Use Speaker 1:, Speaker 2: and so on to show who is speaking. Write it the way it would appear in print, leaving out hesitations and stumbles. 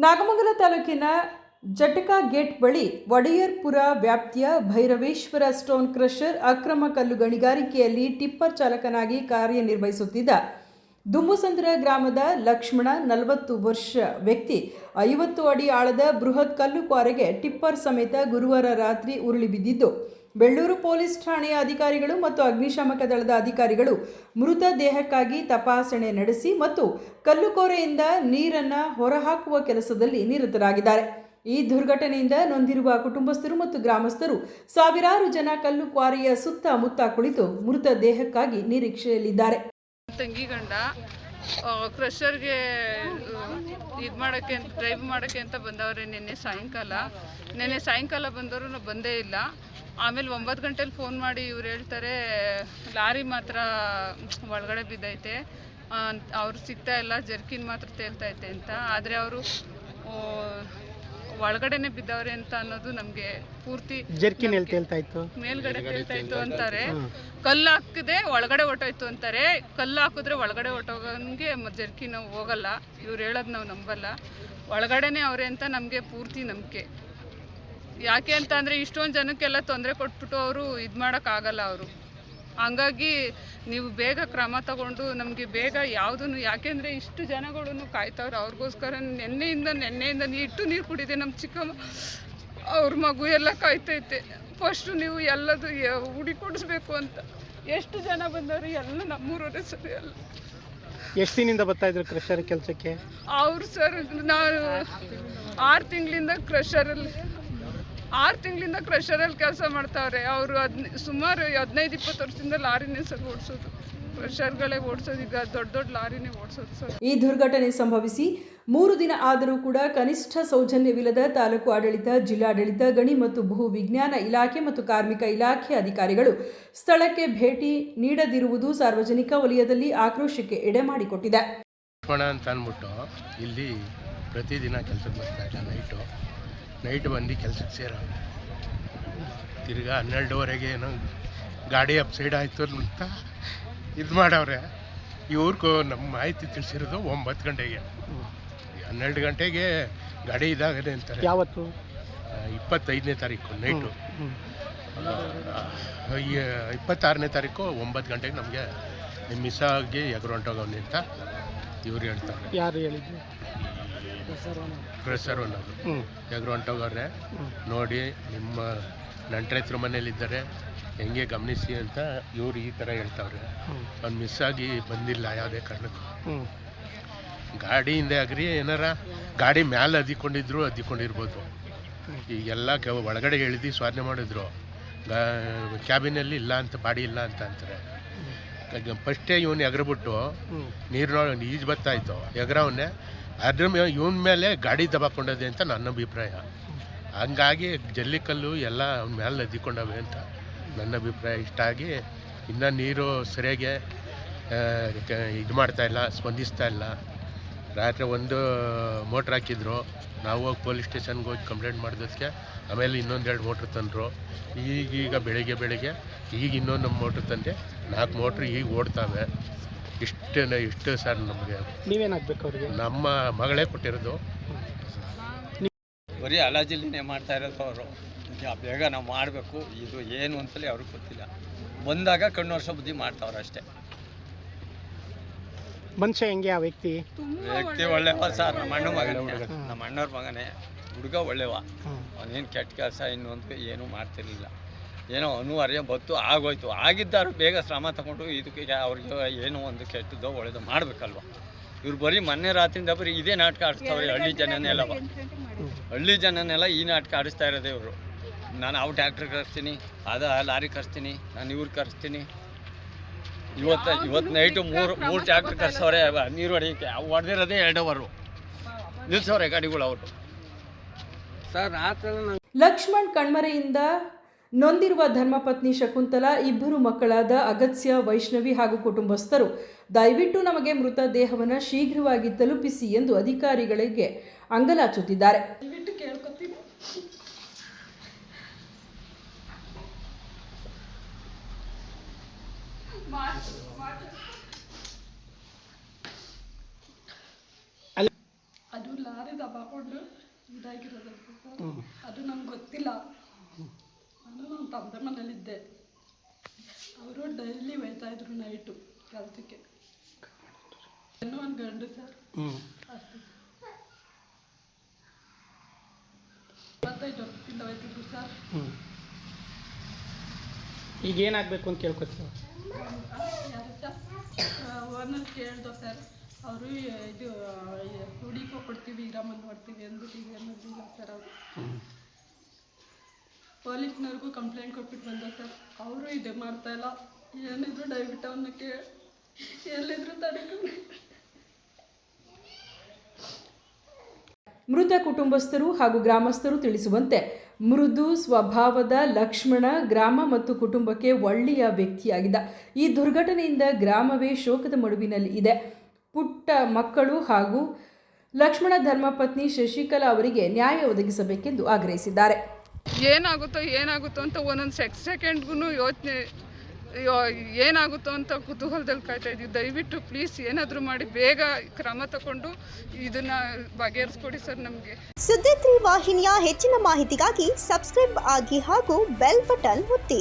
Speaker 1: ನಾಗಮಂಗಲ ತಾಲೂಕಿನ ಜಟಕಾ ಗೇಟ್ ಬಳಿ ಒಡೆಯರ್ಪುರ ವ್ಯಾಪ್ತಿಯ ಭೈರವೇಶ್ವರ ಸ್ಟೋನ್ ಕ್ರಷರ್ ಅಕ್ರಮ ಕಲ್ಲು ಗಣಿಗಾರಿಕೆಯಲ್ಲಿ ಟಿಪ್ಪರ್ ಚಾಲಕನಾಗಿ ಕಾರ್ಯನಿರ್ವಹಿಸುತ್ತಿದ್ದ ದುಂಬುಸಂದ್ರ ಗ್ರಾಮದ ಲಕ್ಷ್ಮಣ 40 ವರ್ಷ ವ್ಯಕ್ತಿ 50 ಅಡಿ ಆಳದ ಬೃಹತ್ ಕಲ್ಲು ಕ್ವಾರೆಗೆ ಟಿಪ್ಪರ್ ಸಮೇತ ಗುರುವಾರ ರಾತ್ರಿ ಉರುಳಿ ಬಿದ್ದಿದ್ದು, ಬೆಳ್ಳೂರು ಪೊಲೀಸ್ ಠಾಣೆಯ ಅಧಿಕಾರಿಗಳು ಮತ್ತು ಅಗ್ನಿಶಾಮಕ ದಳದ ಅಧಿಕಾರಿಗಳು ಮೃತ ದೇಹಕ್ಕಾಗಿ ತಪಾಸಣೆ ನಡೆಸಿ ಮತ್ತು ಕಲ್ಲುಕೋರೆಯಿಂದ ನೀರನ್ನು ಹೊರಹಾಕುವ ಕೆಲಸದಲ್ಲಿ ನಿರತರಾಗಿದ್ದಾರೆ. ಈ ದುರ್ಘಟನೆಯಿಂದ ನೊಂದಿರುವ ಕುಟುಂಬಸ್ಥರು ಮತ್ತು ಗ್ರಾಮಸ್ಥರು ಸಾವಿರಾರು ಜನ ಕಲ್ಲು ಕ್ವಾರೆಯ ಸುತ್ತಮುತ್ತ ಕುಳಿತು ಮೃತ ದೇಹಕ್ಕಾಗಿ ನಿರೀಕ್ಷೆಯಲ್ಲಿದ್ದಾರೆ.
Speaker 2: ತಂಗಿ ಗಂಡ ಕ್ರಷರ್ಗೆ ಇದು ಮಾಡೋಕ್ಕೆ ಡ್ರೈವ್ ಮಾಡೋಕ್ಕೆ ಅಂತ ಬಂದವ್ರೆ. ನಿನ್ನೆ ಸಾಯಂಕಾಲ ಬಂದವರು ಬಂದೇ ಇಲ್ಲ. ಆಮೇಲೆ 9 ಗಂಟೆಲಿ ಫೋನ್ ಮಾಡಿ ಇವ್ರು ಹೇಳ್ತಾರೆ ಲಾರಿ ಮಾತ್ರ ಒಳಗಡೆ ಬಿದ್ದೈತೆ, ಅವ್ರು ಸಿಗ್ತಾ ಇಲ್ಲ, ಜರ್ಕಿನ್ ಮಾತ್ರ ತೇಲ್ತೈತೆ ಅಂತ. ಆದರೆ ಅವರು ಒಳಗಡೆನೆ ಬಿದ್ದವ್ರೆ ಅಂತ ಅನ್ನೋದು ನಮಗೆ ಪೂರ್ತಿ
Speaker 3: ಜರ್ಕಿನ್
Speaker 2: ಮೇಲ್ಗಡೆ ತೇಲ್ತಾಯಿತ್ತು ಅಂತಾರೆ. ಕಲ್ಲು ಹಾಕಿದೆ ಒಳಗಡೆ ಹೊಟ್ಟೋಯ್ತು ಅಂತಾರೆ. ಕಲ್ಲು ಹಾಕಿದ್ರೆ ಒಳಗಡೆ ಹೊಟ್ಟೋಗಂಗೆ ಜರ್ಕಿನ್ ಹೋಗಲ್ಲ. ಇವ್ರು ಹೇಳೋದು ನಾವು ನಂಬಲ್ಲ. ಒಳಗಡೆನೆ ಅವರೇ ಅಂತ ನಮಗೆ ಪೂರ್ತಿ ನಂಬಿಕೆ. ಯಾಕೆ ಅಂತ ಅಂದರೆ ಇಷ್ಟೊಂದು ಜನಕ್ಕೆಲ್ಲ ತೊಂದರೆ ಕೊಟ್ಬಿಟ್ಟು ಅವರು ಇದು ಮಾಡೋಕ್ಕಾಗಲ್ಲ. ಅವರು ಹಂಗಾಗಿ ನೀವು ಬೇಗ ಕ್ರಮ ತಗೊಂಡು ನಮಗೆ ಬೇಗ ಯಾವುದನ್ನು, ಯಾಕೆಂದರೆ ಇಷ್ಟು ಜನಗಳನ್ನು ಕಾಯ್ತವ್ರು ಅವ್ರಿಗೋಸ್ಕರ. ನೆನ್ನೆಯಿಂದ ಇಟ್ಟು ನೀರು ಕುಡಿದೆ ನಮ್ಮ ಚಿಕ್ಕಮ್ಮ, ಅವ್ರ ಮಗು ಎಲ್ಲ ಕಾಯ್ತೈತೆ. ಫಸ್ಟು ನೀವು ಎಲ್ಲದು ಹುಡಿ ಕೊಡಿಸ್ಬೇಕು ಅಂತ. ಎಷ್ಟು ಜನ ಬಂದವರು ಎಲ್ಲ ನಮ್ಮೂರವರೇ ಸರಿ. ಎಲ್ಲ
Speaker 3: ಎಷ್ಟು ದಿನದಿಂದ ಬರ್ತಾ ಇದ್ರು ಕ್ರಷರ್ ಕೆಲಸಕ್ಕೆ?
Speaker 2: ಅವರು ಸರ್ ನಾನು 6 ತಿಂಗಳಿಂದ ಕ್ರಷರಲ್ಲಿ ಕೆಲಸ ಮಾಡ್ತಾವ್ರೆ. ಅವರು ಸುಮಾರು 15-20 ವರ್ಷದಿಂದ ಲಾರಿನೇ ಸರ್ ಓಡಿಸೋದು, ಕ್ರಷರ್ಗಳೇ ಓಡಿಸೋದು. ಈಗ ದೊಡ್ಡ ಲಾರಿನೇ ಓಡಿಸೋದು ಸರ್.
Speaker 1: ಈ ದುರ್ಘಟನೆ ಸಂಭವಿಸಿ 3 ದಿನ ಆದರೂ ಕೂಡ ಕನಿಷ್ಠ ಸೌಜನ್ಯವಿಲ್ಲದ ತಾಲೂಕು ಆಡಳಿತ, ಜಿಲ್ಲಾಡಳಿತ, ಗಣಿ ಮತ್ತು ಭೂ ವಿಜ್ಞಾನ ಇಲಾಖೆ ಮತ್ತು ಕಾರ್ಮಿಕ ಇಲಾಖೆ ಅಧಿಕಾರಿಗಳು ಸ್ಥಳಕ್ಕೆ ಭೇಟಿ ನೀಡದಿರುವುದು ಸಾರ್ವಜನಿಕ ವಲಯದಲ್ಲಿ ಆಕ್ರೋಶಕ್ಕೆ ಎಡೆ ಮಾಡಿಕೊಟ್ಟಿದೆ.
Speaker 4: ಅಂತ ಅಂದ್ಬಿಟ್ಟು ಇಲ್ಲಿ ಪ್ರತಿದಿನ ಕೆಲಸಕ್ಕೆ ಬರ್ತಾ ಇಲ್ಲ. ನೈಟ್ ಬಂದು ಕೆಲಸಕ್ಕೆ ಸೇರೋದು. ತಿರ್ಗಾ 12ವರೆಗೆ ಏನೋ ಗಾಡಿ ಅಪ್ಸೈಡ್ ಆಯಿತು ಅಂತ ಇದು ಮಾಡವ್ರೆ. ಇವ್ರಿಗೂ ನಮ್ಮ ಮಾಹಿತಿ ತಿಳಿಸಿರೋದು 9 ಗಂಟೆಗೆ. 12 ಗಂಟೆಗೆ ಗಾಡಿ ಇದಾಗದೆ ಅಂತಾರೆ.
Speaker 3: ಯಾವತ್ತು?
Speaker 4: 25ನೇ ತಾರೀಕು ನೈಟು. 26ನೇ ತಾರೀಕು 9 ಗಂಟೆಗೆ ನಮಗೆ ಮಿಸ್ಸಾಗಿ ಎಗರು ಹೊಂಟೋಗವ್ನಿ ಅಂತ ಇವ್ರು ಹೇಳ್ತಾರೆ.
Speaker 3: ಯಾರು ಹೇಳಿದ್ರು?
Speaker 4: ಕ್ರಷರ್ ಅನ್ನೋದು ಎಗರು ಹೊಂಟೋಗವ್ರೆ, ನೋಡಿ ನಿಮ್ಮ ನಂಟ್ರೈತ್ರ ಮನೇಲಿದ್ದಾರೆ, ಹೆಂಗೆ ಗಮನಿಸಿ ಅಂತ ಇವ್ರು ಈ ಥರ ಹೇಳ್ತಾವ್ರೆ. ಅವ್ನು ಮಿಸ್ಸಾಗಿ ಬಂದಿಲ್ಲ ಯಾವುದೇ ಕಾರಣಕ್ಕೂ. ಗಾಡಿಯಿಂದ ಆಗ್ರಿ ಏನಾರ ಗಾಡಿ ಮೇಲೆ ಹದಿಕೊಂಡಿರ್ಬೋದು. ಈಗೆಲ್ಲ ಒಳಗಡೆ ಎಳ್ದು ಸ್ವಾಧೀನ ಮಾಡಿದ್ರು. ಕ್ಯಾಬಿನಲ್ಲಿ ಇಲ್ಲ ಅಂತ, ಬಾಡಿ ಇಲ್ಲ ಅಂತ ಅಂತಾರೆ. ಫಸ್ಟೇ ಇವನು ಎಗರ್ಬಿಟ್ಟು ನೀರಿನೊಳಗೆ ಈಜು ಬರ್ತಾಯಿತ್ತು, ಎಗರವನ್ನೇ ಅದ್ರ ಇವನ ಮೇಲೆ ಗಾಡಿ ದಬಾಕೊಂಡದೆ ಅಂತ ನನ್ನ ಅಭಿಪ್ರಾಯ. ಹಂಗಾಗಿ ಜಲ್ಲಿಕಲ್ಲು ಎಲ್ಲ ಅವನ ಮೇಲೆ ಹದಿಕೊಂಡವೆ ಅಂತ ನನ್ನ ಅಭಿಪ್ರಾಯ. ಇಷ್ಟಾಗಿ ಇನ್ನೂ ನೀರು ಸರಿಯಾಗಿ ಇದು ಮಾಡ್ತಾಯಿಲ್ಲ, ಸ್ಪಂದಿಸ್ತಾ ಇಲ್ಲ. ರಾತ್ರಿ 1 ಮೋಟ್ರ್ ಹಾಕಿದ್ರು. ನಾವು ಹೋಗಿ ಪೊಲೀಸ್ ಸ್ಟೇಷನ್ಗೆ ಹೋಗಿ ಕಂಪ್ಲೇಂಟ್ ಮಾಡಿದಕ್ಕೆ ಆಮೇಲೆ ಇನ್ನೊಂದು 2 ಮೋಟ್ರ್ ತಂದರು. ಈಗ ಬೆಳಿಗ್ಗೆ ಈಗ ಇನ್ನೊಂದು ಮೋಟ್ರ್ ತಂದೆ 4 ಮೋಟ್ರ್ ಈಗ ಓಡ್ತಾವೆ. ಇಷ್ಟು ಸರ್. ನಮಗೆ
Speaker 3: ನೀವೇನಾಗಬೇಕು ಅವ್ರಿಗೆ?
Speaker 4: ನಮ್ಮ ಮಗಳೇ ಕೊಟ್ಟಿರೋದು.
Speaker 5: ಬರೀ ಅಲಾಜಿಲ್ಲಿನೇ ಮಾಡ್ತಾ ಇರೋದು ಅವರು. ಬೇಗ ನಾವು ಮಾಡಬೇಕು, ಇದು ಏನು ಅಂತಲೇ ಅವ್ರಿಗೆ ಗೊತ್ತಿಲ್ಲ. ಬಂದಾಗ ಕಣ್ಣು ವರ್ಷ ಬುದ್ಧಿ ಮಾಡ್ತಾವ್ರೆ ಅಷ್ಟೇ.
Speaker 3: ಮನುಷ್ಯ ಹೆಂಗೆ ಆ ವ್ಯಕ್ತಿ
Speaker 5: ಒಳ್ಳೆವ ಸರ್. ನಮ್ಮ ಅಣ್ಣವ್ರ ಮಗನೇ ಹುಡುಗ ಒಳ್ಳೆವ. ಅವನೇನು ಕೆಟ್ಟ ಕೆಲಸ ಇನ್ನೊಂದು ಏನೂ ಮಾಡ್ತಿರ್ಲಿಲ್ಲ. ಏನೋ ಅನಿವಾರ್ಯ ಬತ್ತು ಆಗೋಯ್ತು. ಆಗಿದ್ದಾರು ಬೇಗ ಶ್ರಮ ತಗೊಂಡು ಇದಕ್ಕೆ ಅವ್ರಿಗೆ ಏನೋ ಒಂದು ಕೆಟ್ಟದ್ದೋ ಒಳ್ಳೆಯದು ಮಾಡಬೇಕಲ್ವ. ಇವ್ರು ಬರೀ ಮೊನ್ನೆ ರಾತ್ರಿಯಿಂದ ಬರೀ ಇದೇ ನಾಟಕ ಆಡಿಸ್ತಾವ್ರೆ. ಹಳ್ಳಿ ಜನನೆಲ್ಲ ಈ ನಾಟಕ ಆಡಿಸ್ತಾ ಇರೋದೇ ಇವರು. ನಾನು ಅವು ಟ್ಯಾಕ್ಟ್ರ್ ಕರೆಸ್ತೀನಿ, ಲಾರಿ ಕರೆಸ್ತೀನಿ, ನಾನು ಇವ್ರು ಕರೆಸ್ತೀನಿ. ಇವತ್ತು ನೈಟು 3 ಟ್ಯಾಕ್ಟ್ರ್ ಕರೆಸವ್ರೆ ನೀರು ಹೊಡೆಯೋಕ್ಕೆ. ಅವು ಹೊಡೆದಿರೋದೇ 2 ಅವರು ನಿಲ್ಸವ್ರೆ ಗಾಡಿಗಳು ಅವರು ಸರ್.
Speaker 1: ಲಕ್ಷ್ಮಣ್ ಕಣ್ಮರೆಯಿಂದ ನೊಂದಿರುವ ಧರ್ಮಪತ್ನಿ ಶಕುಂತಲಾ, 2 ಮಕ್ಕಳಾದ ಅಗತ್ಯ, ವೈಷ್ಣವಿ ಹಾಗೂ ಕುಟುಂಬಸ್ಥರು ದಯವಿಟ್ಟು ನಮಗೆ ಮೃತದೇಹವನ್ನು ಶೀಘ್ರವಾಗಿ ತಲುಪಿಸಿ ಎಂದು ಅಧಿಕಾರಿಗಳಿಗೆ ಅಂಗಲಾಚುತ್ತಿದ್ದಾರೆ.
Speaker 2: ಅದು ಲಾರಿ ದಬಾಕೊಂಡು
Speaker 6: ಇದಾಗಿರೋದಂತ ಸರ್ ಅದು ನಂಗೆ ಗೊತ್ತಿಲ್ಲ. ನಾನು ನಮ್ಮ ತಂದೆ ಮನೇಲಿದ್ದೆ. ಅವರು ಡೈಲಿ ಹೋಯ್ತಾಯಿದ್ರು ನೈಟು ಕೆಲಸಕ್ಕೆ. ಇನ್ನೂ ಒಂದು ಗಂಡು ಸರ್ ಅಷ್ಟೇ. 25 ವರ್ಷದಿಂದ ಹೋಯ್ತಿದ್ರು ಸರ್.
Speaker 3: ಈಗ ಏನಾಗಬೇಕು ಅಂತ ಕೇಳ್ಕೊತೀವಿ.
Speaker 6: ಯಾರು ಸರ್ ಓನರ್ ಕೇಳ್ದೋ ಸರ್. ಅವರು ಇದು ಹುಡುಕೋ ಕೊಡ್ತೀವಿ, ಇರಮ್ಮನ್ನು ನೋಡ್ತೀವಿ ಅಂದ್ಬಿಟ್ಟು ಅನ್ನೋದಿಲ್ಲ ಸರ್. ಅವರು ಪೊಲೀಸ್ನವ್ರಿಗೂ ಕಂಪ್ಲೇಂಟ್ ಕೊಟ್ಬಿಟ್ಟು ಬಂದ ಸರ್. ಅವರು ಇದು ಮಾಡ್ತಾಯಿಲ್ಲ. ಏನಿದ್ರು ದಯವಿಟ್ಟು ಅವನ್ನ ಎಲ್ಲಿದ್ರು ತಡೆಕೊಂಡು.
Speaker 1: ಮೃತ ಕುಟುಂಬಸ್ಥರು ಹಾಗೂ ಗ್ರಾಮಸ್ಥರು ತಿಳಿಸುವಂತೆ ಮೃದು ಸ್ವಭಾವದ ಲಕ್ಷ್ಮಣ ಗ್ರಾಮ ಮತ್ತು ಕುಟುಂಬಕ್ಕೆ ಒಳ್ಳೆಯ ವ್ಯಕ್ತಿಯಾಗಿದ್ದ. ಈ ದುರ್ಘಟನೆಯಿಂದ ಗ್ರಾಮವೇ ಶೋಕದ ಮಡುವಿನಲ್ಲಿ ಇದೆ. ಪುಟ್ಟ ಮಕ್ಕಳು ಹಾಗೂ ಲಕ್ಷ್ಮಣ ಧರ್ಮಪತ್ನಿ ಶಶಿಕಲಾ ಅವರಿಗೆ ನ್ಯಾಯ ಒದಗಿಸಬೇಕೆಂದು ಆಗ್ರಹಿಸಿದ್ದಾರೆ.
Speaker 2: ಏನಾಗುತ್ತೋ ಅಂತ ಒಂದೊಂದು ಸೆಕೆಂಡ್ಗೂ ಯೋಚನೆ ಏನಾಗುತ್ತೋ ಅಂತ ಕುತೂಹಲದಲ್ಲಿ ಕಾಯ್ತಾ ಇದ್ದೀವಿ. ದಯವಿಟ್ಟು ಪ್ಲೀಸ್ ಏನಾದರೂ ಮಾಡಿ ಬೇಗ ಕ್ರಮ ತಗೊಂಡು ಇದನ್ನು ಬಗೆಹರಿಸ್ಕೊಡಿ ಸರ್ ನಮಗೆ.
Speaker 7: ಸುದ್ದಿ 3 ವಾಹಿನಿಯ ಹೆಚ್ಚಿನ ಮಾಹಿತಿಗಾಗಿ ಸಬ್ಸ್ಕ್ರೈಬ್ ಆಗಿ ಹಾಗೂ ಬೆಲ್ ಬಟನ್ ಒತ್ತಿ.